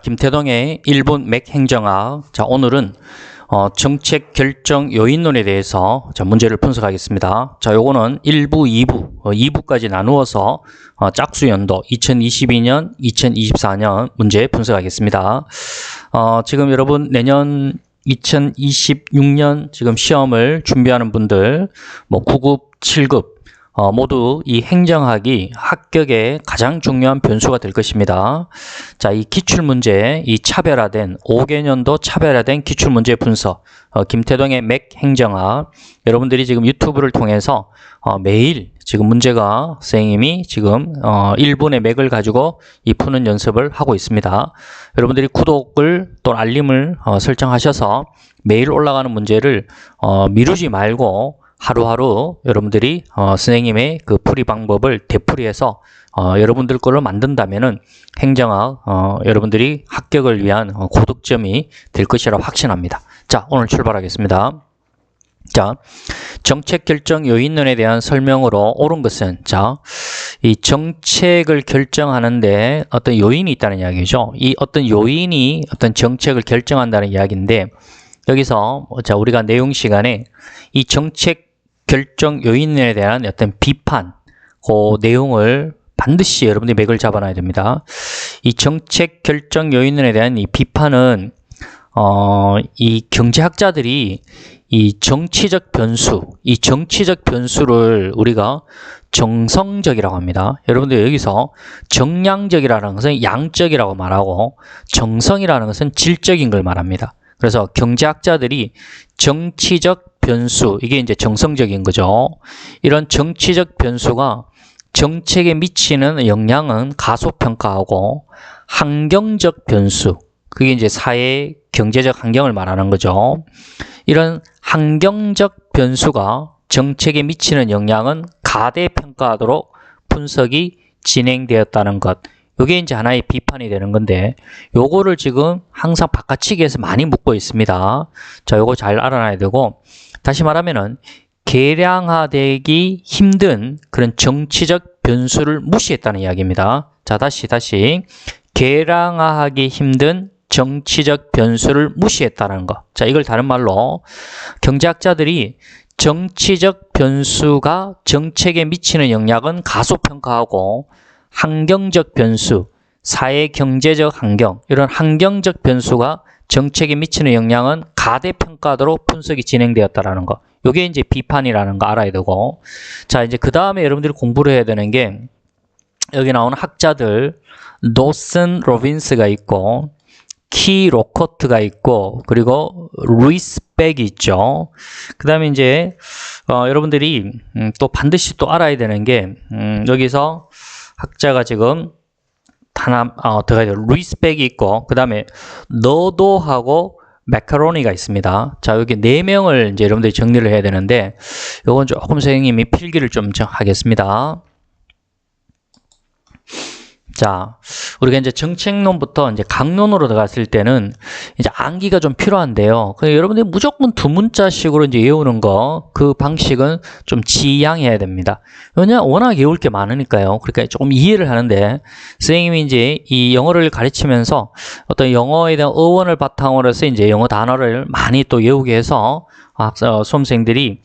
김태동의 1분 맥행정학. 자, 오늘은 정책 결정 요인론에 대해서 문제를 분석하겠습니다. 자, 요거는 1부, 2부, 2부까지 나누어서 짝수연도 2022년, 2024년 문제 분석하겠습니다. 지금 여러분 내년 2026년 지금 시험을 준비하는 분들, 9급, 7급, 모두 이 행정학이 합격의 가장 중요한 변수가 될 것입니다. 자, 이 기출문제, 이 차별화된 5개년도 차별화된 기출문제 분석, 김태동의 맥행정학. 여러분들이 지금 유튜브를 통해서 매일 지금 문제가 선생님이 지금 1분의 맥을 가지고 이 푸는 연습을 하고 있습니다. 여러분들이 구독을 또 알림을 설정하셔서 매일 올라가는 문제를 미루지 말고 하루하루 여러분들이 선생님의 그 풀이 방법을 되풀이해서 여러분들 걸로 만든다면은 행정학 여러분들이 합격을 위한 고득점이 될 것이라고 확신합니다. 자, 오늘 출발하겠습니다. 자, 정책 결정 요인론에 대한 설명으로 옳은 것은, 자, 이 정책을 결정하는데 어떤 요인이 있다는 이야기죠. 이 어떤 요인이 어떤 정책을 결정한다는 이야기인데, 여기서 자, 우리가 내용 시간에 이 정책 결정 요인에 대한 어떤 비판, 그 내용을 반드시 여러분들이 맥을 잡아놔야 됩니다. 이 정책 결정 요인에 대한 이 비판은 이 경제학자들이 이 정치적 변수를 우리가 정성적이라고 합니다. 여러분들 여기서 정량적이라는 것은 양적이라고 말하고 정성이라는 것은 질적인 걸 말합니다. 그래서 경제학자들이 정치적 변수, 이게 이제 정성적인 거죠. 이런 정치적 변수가 정책에 미치는 영향은 가소평가하고, 환경적 변수, 그게 이제 사회 경제적 환경을 말하는 거죠. 이런 환경적 변수가 정책에 미치는 영향은 가대평가하도록 분석이 진행되었다는 것. 요게 이제 하나의 비판이 되는 건데, 요거를 지금 항상 바깥치기에서 많이 묻고 있습니다. 자, 요거 잘 알아놔야 되고, 다시 말하면은 계량화되기 힘든 그런 정치적 변수를 무시했다는 이야기입니다. 자, 다시 계량화하기 힘든 정치적 변수를 무시했다는 거. 자, 이걸 다른 말로 경제학자들이 정치적 변수가 정책에 미치는 영향은 가소평가하고, 환경적 변수, 사회 경제적 환경, 이런 환경적 변수가 정책에 미치는 영향은 가대평가하도록 분석이 진행되었다라는 거. 이게 이제 비판이라는 거 알아야 되고. 자, 이제 그 다음에 여러분들이 공부를 해야 되는 게, 여기 나오는 학자들, 노슨 로빈스가 있고, 키 로커트가 있고, 그리고 루이스 백이 있죠. 그 다음에 이제, 여러분들이 또 반드시 또 알아야 되는 게, 여기서 학자가 지금 루이스 백이 있고, 그 다음에 너도하고 마카로니가 있습니다. 자, 여기 4명을 이제 여러분들이 정리를 해야 되는데, 요건 조금 선생님이 필기를 좀 하겠습니다. 자, 우리가 이제 정책론부터 이제 강론으로 들어갔을 때는 이제 암기가 좀 필요한데요. 여러분들이 무조건 두 문자식으로 이제 외우는 거, 그 방식은 좀 지양해야 됩니다. 왜냐, 워낙 외울 게 많으니까요. 그러니까 조금 이해를 하는데, 선생님이 이제 이 영어를 가르치면서 어떤 영어에 대한 어원을 바탕으로 해서 이제 영어 단어를 많이 또 외우게 해서 수험생들이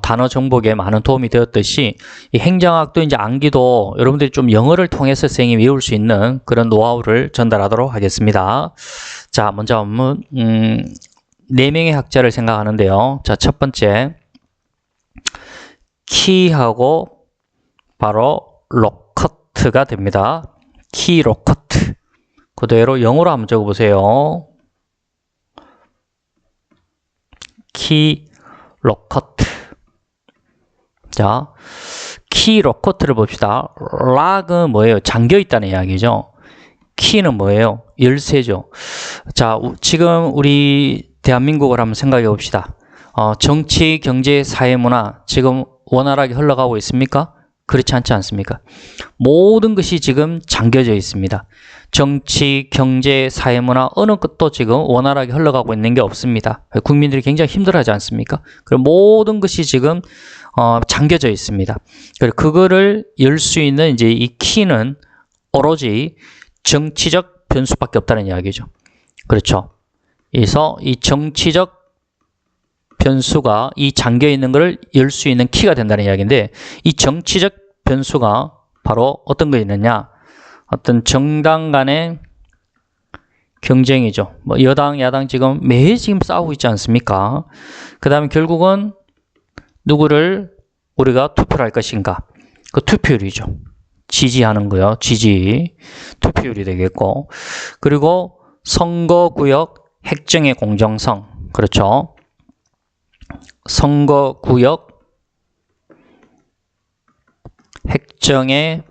단어 정복에 많은 도움이 되었듯이, 이 행정학도 이제 암기도 여러분들이 좀 영어를 통해서 선생님이 외울 수 있는 그런 노하우를 전달하도록 하겠습니다. 자, 먼저 한번 4명의 학자를 생각하는데요. 자, 첫 번째 키하고 바로 로커트가 됩니다. 키 로커트. 그대로 영어로 한번 적어보세요. 키 로커트. 자, 키 로커트를 봅시다. 락은 뭐예요? 잠겨 있다는 이야기죠. 키는 뭐예요? 열쇠죠. 자, 지금 우리 대한민국을 한번 생각해 봅시다. 정치, 경제, 사회, 문화 지금 원활하게 흘러가고 있습니까? 그렇지 않지 않습니까? 모든 것이 지금 잠겨져 있습니다. 정치, 경제, 사회, 문화 어느 것도 지금 원활하게 흘러가고 있는 게 없습니다. 국민들이 굉장히 힘들어하지 않습니까? 그리고 모든 것이 지금 잠겨져 있습니다. 그거를 열 수 있는 이제 이 키는 오로지 정치적 변수밖에 없다는 이야기죠. 그렇죠. 그래서 이 정치적 변수가 이 잠겨 있는 것을 열 수 있는 키가 된다는 이야기인데, 이 정치적 변수가 바로 어떤 거 있느냐? 어떤 정당 간의 경쟁이죠. 뭐 여당, 야당 지금 매일 지금 싸우고 있지 않습니까? 그 다음에 결국은 누구를 우리가 투표를 할 것인가? 그 투표율이죠. 지지하는 거요. 지지. 투표율이 되겠고. 그리고 선거구역 획정의 공정성. 그렇죠. 선거구역 획정의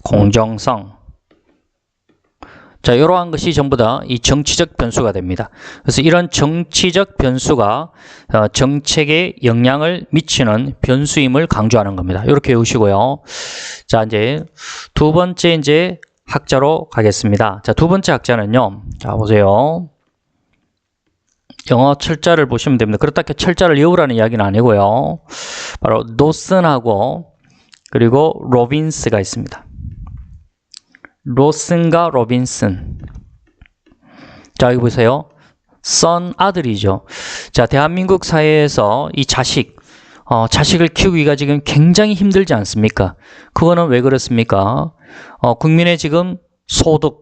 공정성. 자, 이러한 것이 전부 다 이 정치적 변수가 됩니다. 그래서 이런 정치적 변수가 정책에 영향을 미치는 변수임을 강조하는 겁니다. 이렇게 외우시고요. 자, 이제 두 번째 이제 학자로 가겠습니다. 자, 두 번째 학자는요. 자, 보세요. 영어 철자를 보시면 됩니다. 그렇다 해 철자를 외우라는 이야기는 아니고요. 바로 노슨하고 그리고 로빈스가 있습니다. 로슨과 로빈슨. 자, 여기 보세요. 선 아들이죠. 자, 대한민국 사회에서 이 자식을 키우기가 지금 굉장히 힘들지 않습니까? 그거는 왜 그렇습니까? 국민의 지금 소득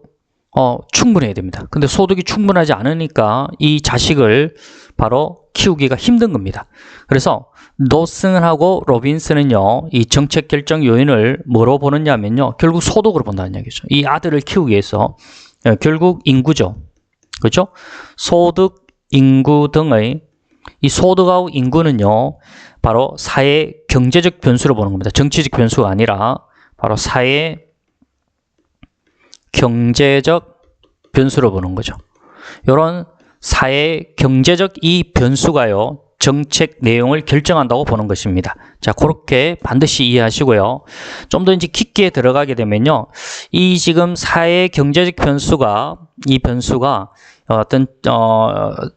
충분해야 됩니다. 근데 소득이 충분하지 않으니까 이 자식을 바로 키우기가 힘든 겁니다. 그래서 노슨하고 로빈슨은요, 이 정책 결정 요인을 뭐로 보느냐면요, 결국 소득으로 본다는 얘기죠. 이 아들을 키우기 위해서 결국 인구죠. 그렇죠? 소득, 인구 등의 이 소득하고 인구는요, 바로 사회 경제적 변수로 보는 겁니다. 정치적 변수가 아니라 바로 사회 경제적 변수로 보는 거죠. 이런 사회 경제적 이 변수가요, 정책 내용을 결정한다고 보는 것입니다. 자, 그렇게 반드시 이해하시고요. 좀 더 이제 깊게 들어가게 되면요, 이 지금 사회 경제적 변수가 이 변수가 어떤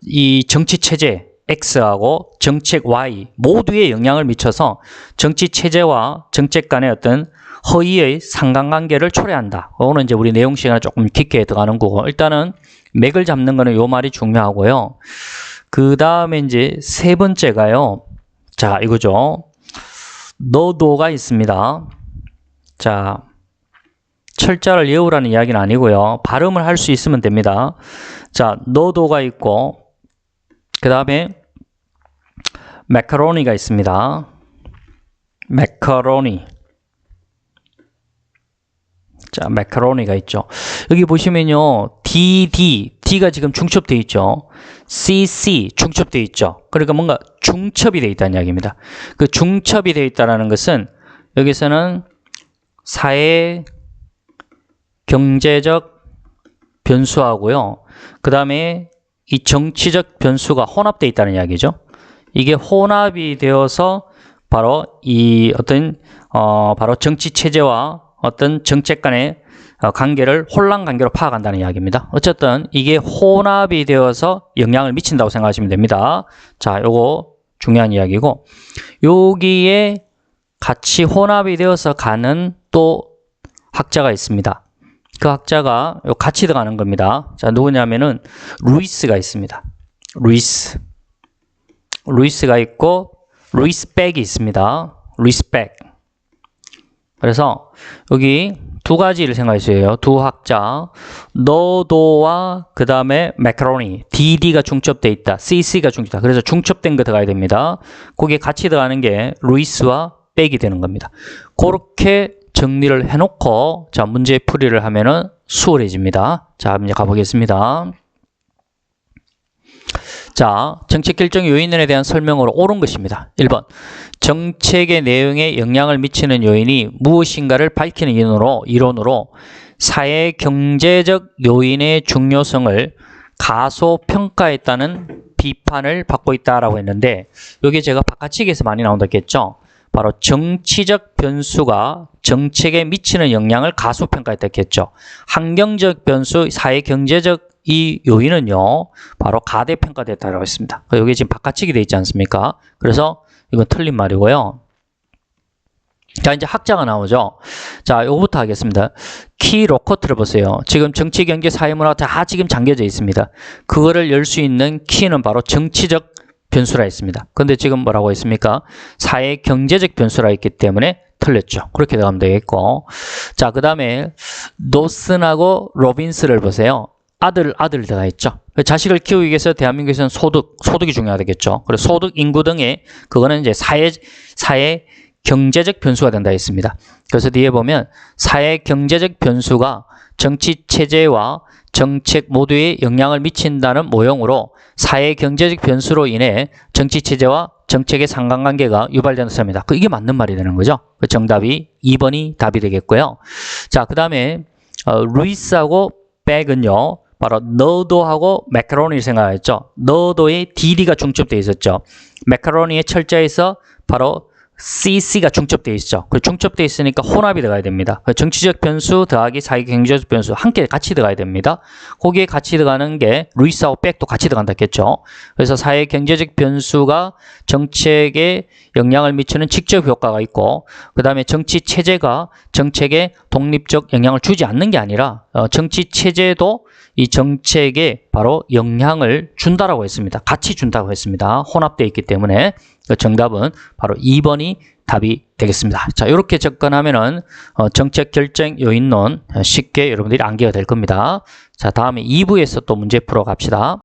이 정치 체제 X하고 정책 Y 모두에 영향을 미쳐서 정치 체제와 정책 간의 어떤 허위의 상관관계를 초래한다. 오늘 이제 우리 내용 시간에 조금 깊게 들어가는 거고, 일단은 맥을 잡는 거는 요 말이 중요하고요. 그 다음에 이제 세 번째가요. 자, 이거죠. 너도가 있습니다. 자, 철자를 외우라는 이야기는 아니고요. 발음을 할 수 있으면 됩니다. 자, 너도가 있고, 그 다음에 매카로니가 있습니다. 매카로니. 자, 매카로니가 있죠. 여기 보시면요, D가 지금 중첩되어 있죠. CC 중첩되어 있죠. 그러니까 뭔가 중첩이 되어 있다는 이야기입니다. 그 중첩이 되어 있다는 것은 여기서는 사회 경제적 변수하고요, 그 다음에 이 정치적 변수가 혼합되어 있다는 이야기죠. 이게 혼합이 되어서 바로 이 어떤 바로 정치 체제와 어떤 정책 간의 관계를 혼란 관계로 파악한다는 이야기입니다. 어쨌든 이게 혼합이 되어서 영향을 미친다고 생각하시면 됩니다. 자, 요거 중요한 이야기고, 여기에 같이 혼합이 되어서 가는 또 학자가 있습니다. 그 학자가 같이 들어가는 겁니다. 자, 누구냐면은 루이스가 있습니다. 루이스가 있고 루이스 백이 있습니다. 루이스 백. 그래서 여기 두 가지를 생각하셔요. 두 학자, 너도와 그 다음에 매카로니, DD가 중첩되어 있다, CC가 중첩되어 있다. 그래서 중첩된 거 들어가야 됩니다. 거기에 같이 들어가는 게 루이스와 백이 되는 겁니다. 그렇게 정리를 해놓고 자, 문제 풀이를 하면은 수월해집니다. 자, 이제 가보겠습니다. 자, 정책 결정 요인에 대한 설명으로 옳은 것입니다. 1번. 정책의 내용에 영향을 미치는 요인이 무엇인가를 밝히는 이론으로 사회 경제적 요인의 중요성을 가소평가했다는 비판을 받고 있다라고 했는데, 여기 제가 바깥측에서 많이 나온다 했죠. 바로 정치적 변수가 정책에 미치는 영향을 가소평가했다 했죠. 환경적 변수, 사회 경제적 이 요인은요, 바로 가대평가됐다고 했습니다. 여기 지금 바깥측이 되어 있지 않습니까? 그래서 이건 틀린 말이고요. 자, 이제 학자가 나오죠. 자, 요거부터 하겠습니다. 키 로커트를 보세요. 지금 정치, 경제, 사회문화 다 지금 잠겨져 있습니다. 그거를 열 수 있는 키는 바로 정치적 변수라 했습니다. 근데 지금 뭐라고 했습니까? 사회 경제적 변수라 했기 때문에 틀렸죠. 그렇게 들어가면 되겠고. 자, 그 다음에 노슨하고 로빈스를 보세요. 아들 들어가 있죠. 자식을 키우기 위해서 대한민국에서는 소득이 중요하겠죠. 그래서 소득, 인구 등의 그거는 이제 사회 경제적 변수가 된다 했습니다. 그래서 뒤에 보면 사회 경제적 변수가 정치 체제와 정책 모두에 영향을 미친다는 모형으로 사회 경제적 변수로 인해 정치 체제와 정책의 상관관계가 유발된답니다. 이게 맞는 말이 되는 거죠. 그 정답이 2번이 답이 되겠고요. 자, 그 다음에 루이스하고 백은요. 바로 너도하고 매카로니를 생각했죠. 너도의 DD가 중첩되어 있었죠. 매카로니의 철자에서 바로 CC가 중첩되어 있죠. 그 중첩되어 있으니까 혼합이 들어가야 됩니다. 정치적 변수 더하기 사회 경제적 변수 함께 같이 들어가야 됩니다. 거기에 같이 들어가는 게 루이스하고 백도 같이 들어간다 했겠죠. 그래서 사회 경제적 변수가 정책에 영향을 미치는 직접 효과가 있고, 그 다음에 정치 체제가 정책에 독립적 영향을 주지 않는 게 아니라 정치 체제도 이 정책에 바로 영향을 준다라고 했습니다. 같이 준다고 했습니다. 혼합되어 있기 때문에 정답은 바로 2번이 답이 되겠습니다. 자, 이렇게 접근하면은 정책 결정 요인론 쉽게 여러분들이 암기가 될 겁니다. 자, 다음에 2부에서 또 문제 풀어 갑시다.